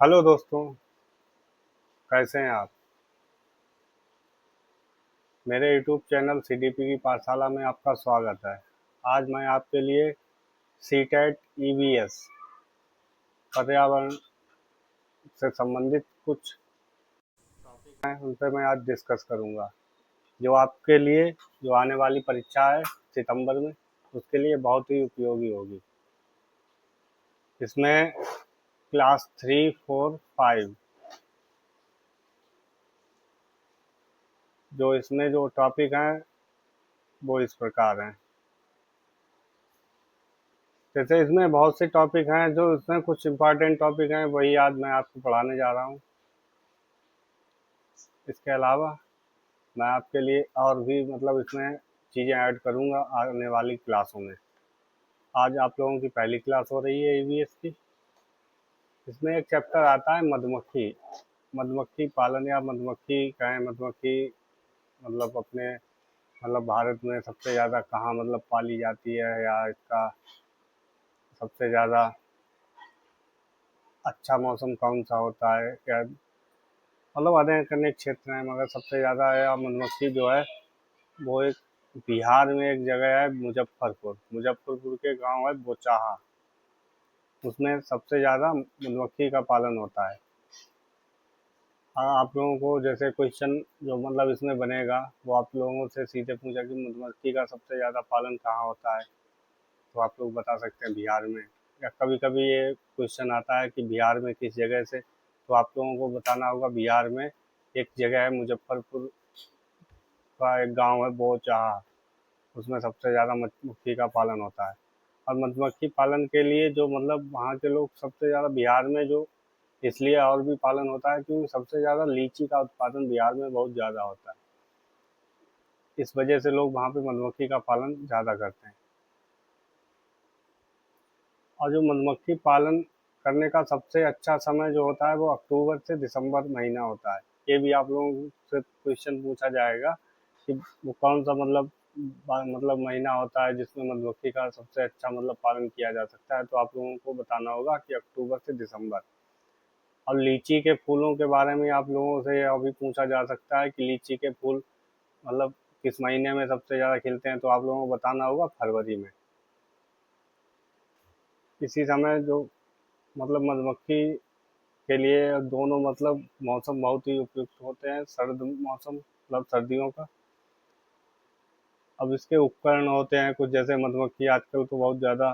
Hello दोस्तों, कैसे हैं आप? मेरे यूट्यूब चैनल सीडीपी की पाठशाला में आपका स्वागत है। आज मैं आपके लिए सीटेट ईवीएस पर्यावरण से संबंधित कुछ टॉपिक हैं, उन पर मैं आज डिस्कस करूंगा, जो आपके लिए जो आने वाली परीक्षा है सितंबर में, उसके लिए बहुत ही उपयोगी होगी। इसमें क्लास 3, 4, 5 जो इसमें जो टॉपिक हैं वो इस प्रकार हैं। जैसे इसमें बहुत से टॉपिक हैं, जो इसमें कुछ इम्पोर्टेंट टॉपिक हैं वही आज मैं आपको पढ़ाने जा रहा हूँ। इसके अलावा मैं आपके लिए और भी इसमें चीज़ें ऐड करूँगा आने वाली क्लासों में। आज आप लोगों की पहली क्लास हो रही है ईवीएस की। इसमें एक चैप्टर आता है मधुमक्खी। मधुमक्खी पालन या मधुमक्खी कहें, मधुमक्खी अपने भारत में सबसे ज़्यादा कहाँ पाली जाती है, या इसका सबसे ज़्यादा अच्छा मौसम कौन सा होता है, या अनेक अनेक क्षेत्र हैं, मगर सबसे ज़्यादा है मधुमक्खी जो है वो एक बिहार में एक जगह है, मुजफ्फरपुर के गांव है बोचाहा। उसमें सबसे ज़्यादा मधुमक्खी का पालन होता है। आप लोगों को जैसे क्वेश्चन जो इसमें बनेगा, वो आप लोगों से सीधे पूछा कि मधुमक्खी का सबसे ज़्यादा पालन कहाँ होता है, तो आप लोग बता सकते हैं बिहार में। या कभी कभी ये क्वेश्चन आता है कि बिहार में किस जगह से, तो आप लोगों को बताना होगा बिहार में एक जगह है मुजफ्फरपुर का एक गांव है बोचाहा, उसमें सबसे ज़्यादा मधुमक्खी का पालन होता है। और मधुमक्खी पालन के लिए जो वहाँ के लोग सबसे ज़्यादा बिहार में जो इसलिए और भी पालन होता है क्योंकि सबसे ज़्यादा लीची का उत्पादन बिहार में बहुत ज़्यादा होता है। इस वजह से लोग वहाँ पे मधुमक्खी का पालन ज़्यादा करते हैं। और जो मधुमक्खी पालन करने का सबसे अच्छा समय जो होता है वो अक्टूबर से दिसंबर महीना होता है। ये भी आप लोगों से क्वेश्चन पूछा जाएगा कि वो कौन सा महीना होता है जिसमें मधुमक्खी का सबसे अच्छा पालन किया जा सकता है, तो आप लोगों को बताना होगा कि अक्टूबर से दिसंबर। और लीची के फूलों के बारे में आप लोगों से अभी पूछा जा सकता है कि लीची के फूल किस महीने में सबसे ज़्यादा खिलते हैं, तो आप लोगों को बताना होगा फरवरी में। इसी समय जो मधुमक्खी के लिए दोनों मौसम बहुत ही उपयुक्त होते हैं। सर्द मौसम सर्दियों का। अब इसके उपकरण होते हैं कुछ, जैसे मधुमक्खी आजकल तो बहुत ज़्यादा,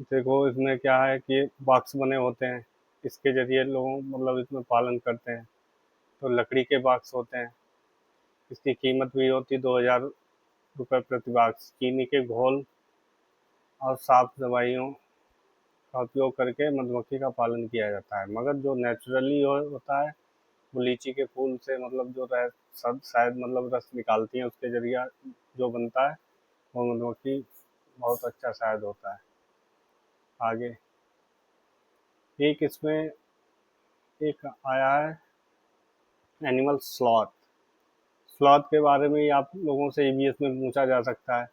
देखो इसमें क्या है कि बॉक्स बने होते हैं, इसके जरिए लोग इसमें पालन करते हैं। तो लकड़ी के बॉक्स होते हैं, इसकी कीमत भी होती है 2000 रुपये प्रति बॉक्स। चीनी के घोल और साफ दवाइयों का उपयोग करके मधुमक्खी का पालन किया जाता है। मगर जो नेचुरली होता है वो लीची के फूल से जो रह सब शायद रस निकालती हैं, उसके जरिए जो बनता है वो मधुमक्खी बहुत अच्छा शायद होता है। आगे एक इसमें एक आया है एनिमल स्लॉथ। स्लॉथ के बारे में ही आप लोगों से ईवीएस में पूछा जा सकता है।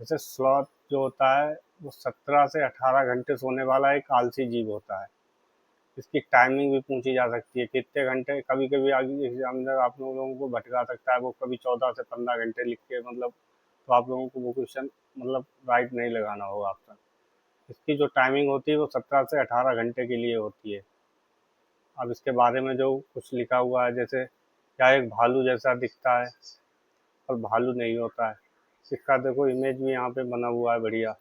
जैसे स्लॉथ जो होता है वो 17 से 18 घंटे सोने वाला एक आलसी जीव होता है। इसकी टाइमिंग भी पूछी जा सकती है, कितने घंटे। कभी कभी आगे एग्जामिनर आप लोगों को भटका सकता है, वो कभी 14 से 15 घंटे लिख के तो आप लोगों को वो क्वेश्चन राइट नहीं लगाना होगा आपका। इसकी जो टाइमिंग होती है वो 17 से 18 घंटे के लिए होती है। अब इसके बारे में जो कुछ लिखा हुआ है, जैसे क्या एक भालू जैसा दिखता है, और भालू नहीं होता है। इसका देखो इमेज भी यहाँ पे बना हुआ है, बढ़िया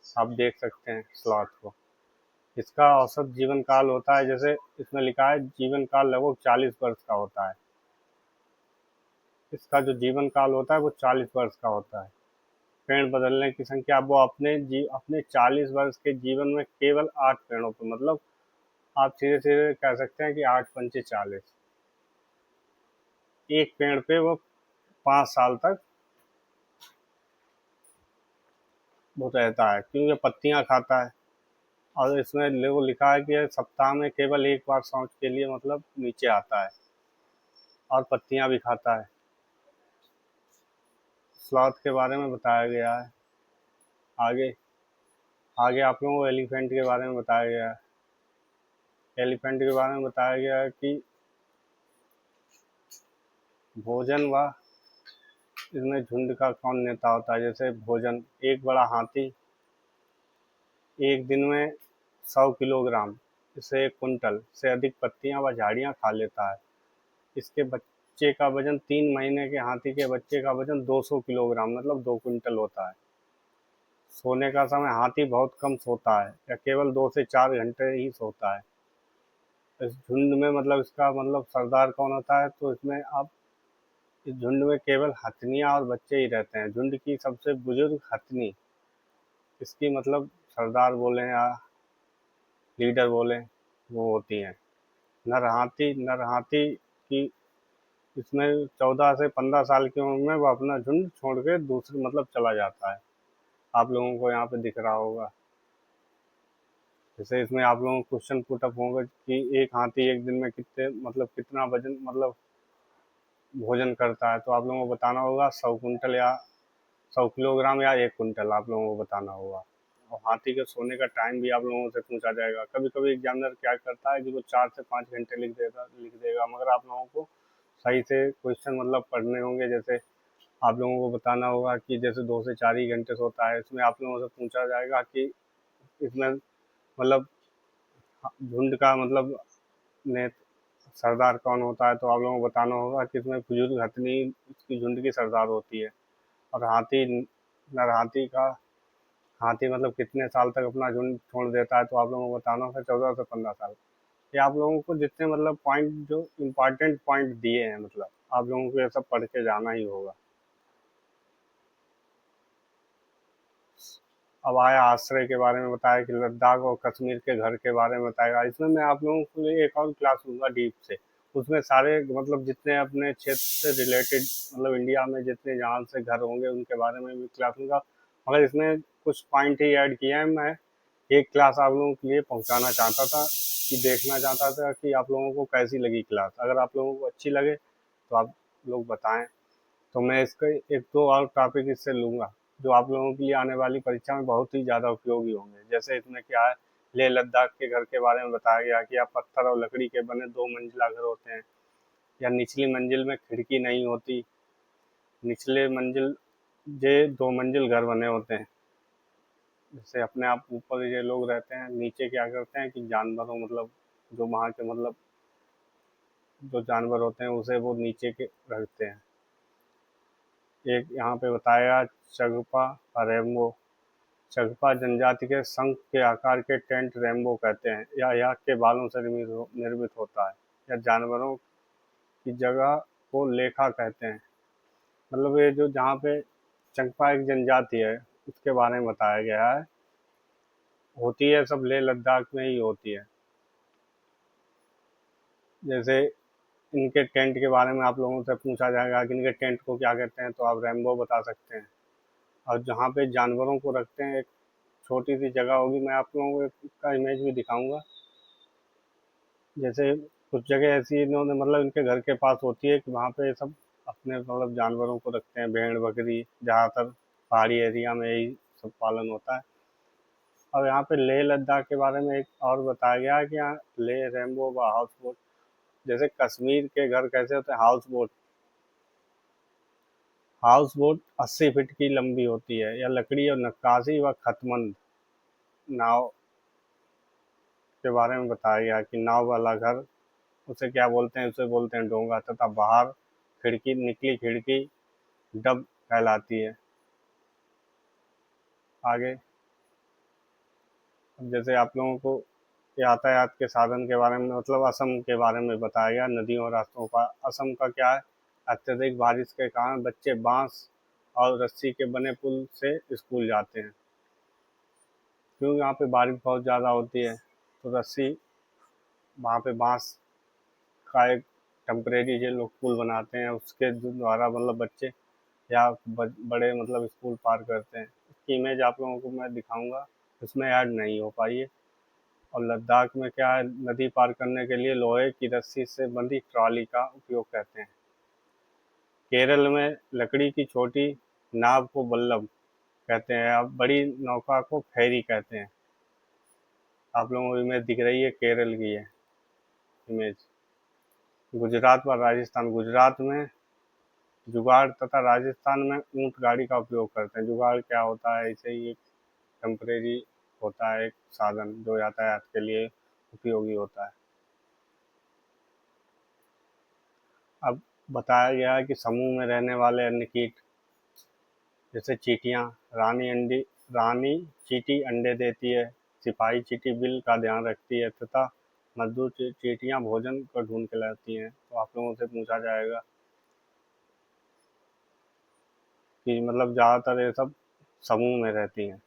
आप देख सकते हैं स्लॉथ को। इसका औसत जीवन काल होता है, जैसे इसमें लिखा है जीवन काल लगभग 40 वर्ष का होता है। इसका जो जीवन काल होता है वो 40 वर्ष का होता है। पेड़ बदलने की संख्या वो अपने 40 वर्ष के जीवन में केवल 8 पेड़ों पर, आप सीधे सीधे कह सकते हैं कि 8 पंचे 40। एक पेड़ पे वो 5 साल तक वो रहता है, क्योंकि पत्तियां खाता है। और इसमें वो लिखा है कि सप्ताह में केवल एक बार शौच के लिए नीचे आता है, और पत्तियां भी खाता है। स्लॉथ के बारे में बताया गया है। आगे आगे आप लोगों को एलिफेंट के बारे में बताया गया है। एलिफेंट के बारे में बताया गया है कि भोजन व इसमें झुंड का कौन नेता होता है। जैसे भोजन, एक बड़ा हाथी एक दिन में 100 किलोग्राम, इससे 1 कुंटल से अधिक पत्तियां व झाड़ियां खा लेता है। इसके बच्चे का वजन 3 महीने के हाथी के बच्चे का वजन 200 किलोग्राम मतलब 2 कुंटल होता है। सोने का समय, हाथी बहुत कम सोता है या केवल 2 से 4 घंटे ही सोता है। इस झुंड में मतलब इसका मतलब सरदार कौन होता है, तो इसमें आप इस झुंड में केवल हथनियां और बच्चे ही रहते हैं। झुंड की सबसे बुजुर्ग हथनी इसकी मतलब सरदार बोले या लीडर बोले, वो होती हैं। नर हाथी की इसमें 14 से 15 साल की उम्र में वो अपना झुंड छोड़ के दूसरी मतलब चला जाता है। आप लोगों को यहाँ पे दिख रहा होगा। जैसे इसमें आप लोगों को क्वेश्चन पुटअप होगा कि एक हाथी एक दिन में कितने मतलब कितना वजन मतलब भोजन करता है, तो आप लोगों को बताना होगा 100 कुंटल या 100 किलोग्राम या 1 कुंटल आप लोगों को बताना होगा। और हाथी के सोने का टाइम भी आप लोगों से पूछा जाएगा। कभी कभी एग्जामिनर क्या करता है कि वो 4 से 5 घंटे लिख देगा, मगर आप लोगों को सही से क्वेश्चन मतलब पढ़ने होंगे। जैसे आप लोगों को बताना होगा कि जैसे 2 से 4 ही घंटे सोता है। इसमें आप लोगों से पूछा जाएगा कि इसमें मतलब झुंड का मतलब ने सरदार कौन होता है, तो आप लोगों को बताना होगा कि इसमें बुजुर्ग हथनी इसकी झुंड की सरदार होती है। और नर हाथी मतलब कितने साल तक अपना झुंड छोड़ देता है, तो आप लोगों को बताना होगा 14 से 15 साल। ये आप लोगों को जितने मतलब पॉइंट जो इम्पोर्टेंट पॉइंट दिए हैं, मतलब आप लोगों को ये सब पढ़ के जाना ही होगा। अब आया आश्रय के बारे में बताया कि लद्दाख और कश्मीर के घर के बारे में बताएगा। इसमें मैं आप लोगों को एक और क्लास लूँगा डीप से। उसमें सारे मतलब जितने अपने क्षेत्र से रिलेटेड मतलब इंडिया में जितने जहाँ से घर होंगे उनके बारे में भी क्लास लूँगा। मगर इसमें कुछ पॉइंट ही ऐड किया है। मैं एक क्लास आप लोगों के लिए पहुँचाना चाहता था कि देखना चाहता था कि आप लोगों को कैसी लगी क्लास। अगर आप लोगों को अच्छी लगे तो आप लोग बताएं, तो मैं इसका एक दो और टॉपिक इससे लूँगा जो आप लोगों के लिए आने वाली परीक्षा में बहुत ही ज़्यादा उपयोगी होंगे। जैसे इसमें क्या है, लेह लद्दाख के घर के बारे में बताया गया कि आप पत्थर और लकड़ी के बने 2 मंजिला घर होते हैं, या निचली मंजिल में खिड़की नहीं होती, निचले मंजिल जे 2 मंजिल घर बने होते हैं। जैसे अपने आप ऊपर ये लोग रहते हैं, नीचे क्या करते हैं कि जानवरों मतलब जो वहाँ के मतलब जो जानवर होते हैं उसे वो नीचे के रखते हैं। एक यहाँ पे बताया चगपा और रेम्बो। चगपा जनजाति के शंख के आकार के टेंट रेम्बो कहते हैं, या याक के बालों से निर्मित होता है, या जानवरों की जगह को लेखा कहते हैं। मतलब ये जो जहाँ पे चंगपा एक जनजाति है उसके बारे में बताया गया है। होती है सब लेह लद्दाख में ही होती है। जैसे इनके टेंट के बारे में आप लोगों से पूछा जाएगा कि इनके टेंट को क्या कहते हैं, तो आप रेम्बो बता सकते हैं। और जहाँ पे जानवरों को रखते हैं, एक छोटी सी जगह होगी, मैं आप लोगों को इसका इमेज भी दिखाऊंगा। जैसे कुछ जगह ऐसी इन्होंने मतलब इनके घर के पास होती है कि वहाँ पे सब अपने मतलब जानवरों को रखते हैं, भेड़ बकरी। ज़्यादातर पहाड़ी एरिया में यही सब पालन होता है। और यहाँ पे लेह लद्दाख के बारे में एक और बताया गया है कि यहाँ लेह रेम्बो व हाउस बोट। जैसे कश्मीर के घर कैसे होते हैं, हाउस बोट 80 फीट की लंबी होती है, या लकड़ी और नक्काशी व खतमंद नाव के बारे में बताया गया कि नाव वाला घर उसे क्या बोलते हैं, उसे बोलते हैं डोंगा। तथा बाहर खिड़की निकली खिड़की डब कहलाती है। आगे अब जैसे आप लोगों को यातायात के साधन के बारे में मतलब असम के बारे में बताया गया, नदियों और रास्तों का। असम का क्या है, अत्यधिक बारिश के कारण बच्चे बांस और रस्सी के बने पुल से स्कूल जाते हैं। क्योंकि यहाँ पे बारिश बहुत ज़्यादा होती है, तो रस्सी वहाँ पे बांस का एक टेम्परेरी जो लोग पुल बनाते हैं उसके द्वारा मतलब बच्चे या बड़े मतलब स्कूल पार करते हैं। इसकी इमेज आप लोगों को मैं दिखाऊंगा, इसमें ऐड नहीं हो पाई है। और लद्दाख में क्या है, नदी पार करने के लिए लोहे की रस्सी से बंधी ट्रॉली का उपयोग करते हैं। केरल में लकड़ी की छोटी नाव को बल्लभ कहते हैं, अब बड़ी नौका को फेरी कहते हैं। आप लोगों को इमेज दिख रही है, केरल की है। इमेज। गुजरात व राजस्थान। गुजरात में जुगाड़ तथा राजस्थान में ऊंट गाड़ी का उपयोग करते हैं। जुगाड़ क्या होता है? ऐसे ही एक टेम्परेरी होता है, एक साधन जो यातायात के लिए उपयोगी होता है। अब बताया गया है कि समूह में रहने वाले अन्य कीट, जैसे चींटियां। रानी चींटी अंडे देती है। सिपाही चींटी बिल का ध्यान रखती है तथा मजदूर चींटियां भोजन को ढूंढ के लाती हैं। तो आप लोगों से पूछा जाएगा कि मतलब ज़्यादातर ये सब समूह में रहती हैं।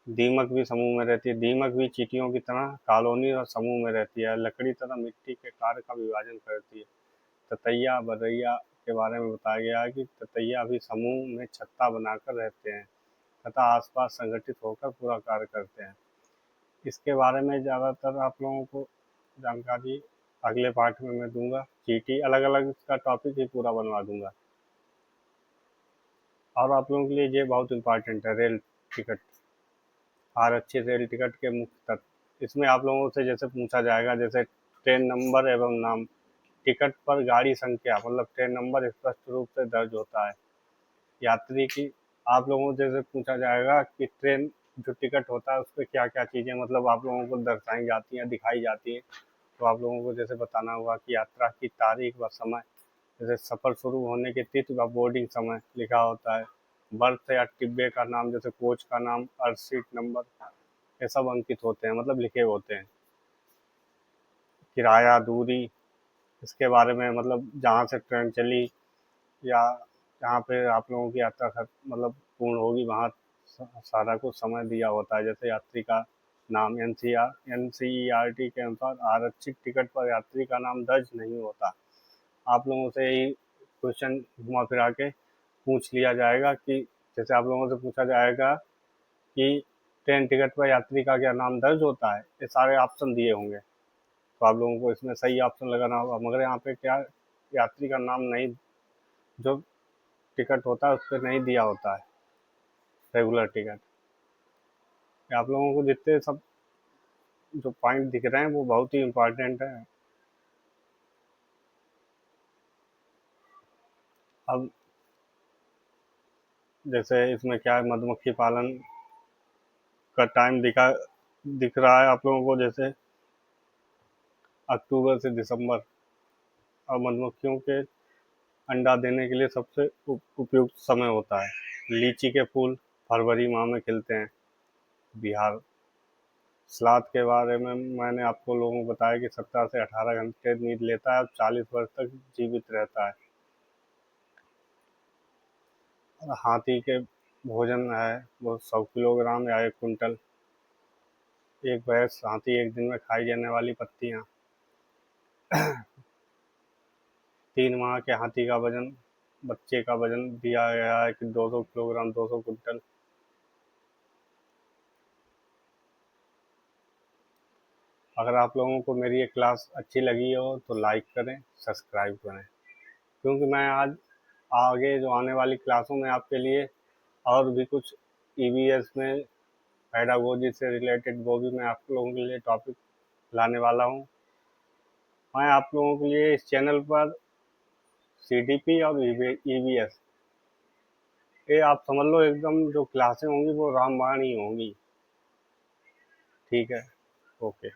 दीमक भी समूह में रहती है। दीमक भी चींटियों की तरह कॉलोनी और समूह में रहती है। लकड़ी तथा मिट्टी के कार्य का विभाजन करती है। ततैया बरैया के बारे में बताया गया है कि ततैया भी समूह में छत्ता बनाकर रहते हैं तथा आसपास संगठित होकर पूरा कार्य करते हैं। इसके बारे में ज़्यादातर आप लोगों को जानकारी अगले पार्ट में मैं दूंगा। चींटी अलग अलग इसका टॉपिक ही पूरा बनवा दूंगा। और आप लोगों के लिए ये बहुत इंपॉर्टेंट है, रेल टिकट। आरक्षित रेल टिकट के मुख्य तत्व। इसमें आप लोगों से जैसे पूछा जाएगा, जैसे ट्रेन नंबर एवं नाम। टिकट पर गाड़ी संख्या मतलब ट्रेन नंबर स्पष्ट रूप से दर्ज होता है। यात्री की आप लोगों से जैसे पूछा जाएगा कि ट्रेन जो टिकट होता है उस पर क्या क्या चीज़ें मतलब आप लोगों को दर्शाई जाती हैं, दिखाई जाती हैं। तो आप लोगों को जैसे बताना होगा कि यात्रा की तारीख व समय, जैसे सफ़र शुरू होने की तिथि व बोर्डिंग समय लिखा होता है। बर्थ या डिब्बे का नाम, जैसे कोच का नाम, और सीट नंबर, ये सब अंकित होते हैं मतलब लिखे होते हैं। किराया, दूरी, इसके बारे में मतलब जहाँ से ट्रेन चली या जहाँ पे आप लोगों की यात्रा मतलब पूर्ण होगी वहाँ सारा कुछ समय दिया होता है। जैसे यात्री का नाम। एनसीईआरटी के अनुसार आरक्षित टिकट पर यात्री का नाम दर्ज नहीं होता। आप लोगों से यही क्वेश्चन घुमा फिरा के पूछ लिया जाएगा कि जैसे आप लोगों से पूछा जाएगा कि ट्रेन टिकट पर यात्री का क्या नाम दर्ज होता है, ये सारे ऑप्शन दिए होंगे। तो आप लोगों को इसमें सही ऑप्शन लगाना होगा। मगर यहाँ पे क्या, यात्री का नाम नहीं, जो टिकट होता है उस पर नहीं दिया होता है रेगुलर टिकट। आप लोगों को जितने सब जो पॉइंट दिख रहे हैं वो बहुत ही इम्पोर्टेंट है। अब जैसे इसमें क्या है, मधुमक्खी पालन का टाइम दिख रहा है आप लोगों को, जैसे अक्टूबर से दिसंबर। और मधुमक्खियों के अंडा देने के लिए सबसे उपयुक्त समय होता है। लीची के फूल फरवरी माह में खिलते हैं। बिहार। सलाद के बारे में मैंने आपको लोगों को बताया कि 17 से 18 घंटे नींद लेता है और 40 वर्ष तक जीवित रहता है। और हाथी के भोजन है वो 100 किलोग्राम या 1 कुंटल। एक भैंस हाथी एक दिन में खाई जाने वाली पत्तियां। 3 माह के हाथी का वजन, बच्चे का वजन दिया गया है कि 200 किलोग्राम, 200 कुंटल। अगर आप लोगों को मेरी ये क्लास अच्छी लगी हो तो लाइक करें, सब्सक्राइब करें, क्योंकि मैं आज आगे जो आने वाली क्लासों में आपके लिए और भी कुछ ईवीएस में पेडागोजी से रिलेटेड वो भी मैं आप लोगों के लिए टॉपिक लाने वाला हूँ। मैं आप लोगों के लिए इस चैनल पर सीडीपी और ईवीएस, ये आप समझ लो एकदम जो क्लासें होंगी वो रामबाण ही होंगी। ठीक है, ओके।